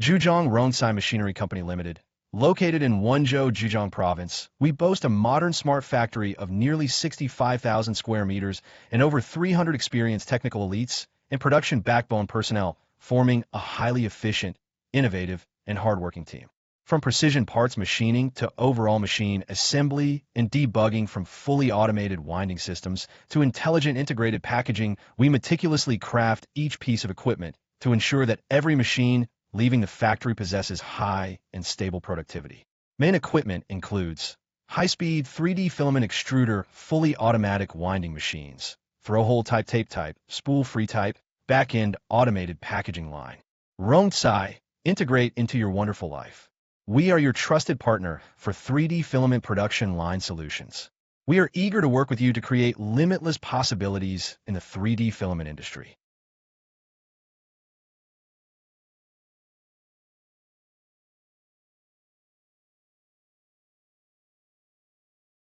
Zhejiang Rongcai Machinery Company Limited. Located in Wenzhou, Zhejiang Province, we boast a modern smart factory of nearly 65,000 square meters and over 300 experienced technical elites and production backbone personnel, forming a highly efficient, innovative, and hardworking team. From precision parts machining to overall machine assembly and debugging, from fully automated winding systems to intelligent integrated packaging, we meticulously craft each piece of equipment to ensure that every machine leaving the factory possesses high and stable productivity. Main equipment includes high-speed 3D filament extruder, fully automatic winding machines, throw-hole type, tape type, spool-free type, back-end automated packaging line. Rongcai, integrate into your wonderful life. We are your trusted partner for 3D filament production line solutions. We are eager to work with you to create limitless possibilities in the 3D filament industry.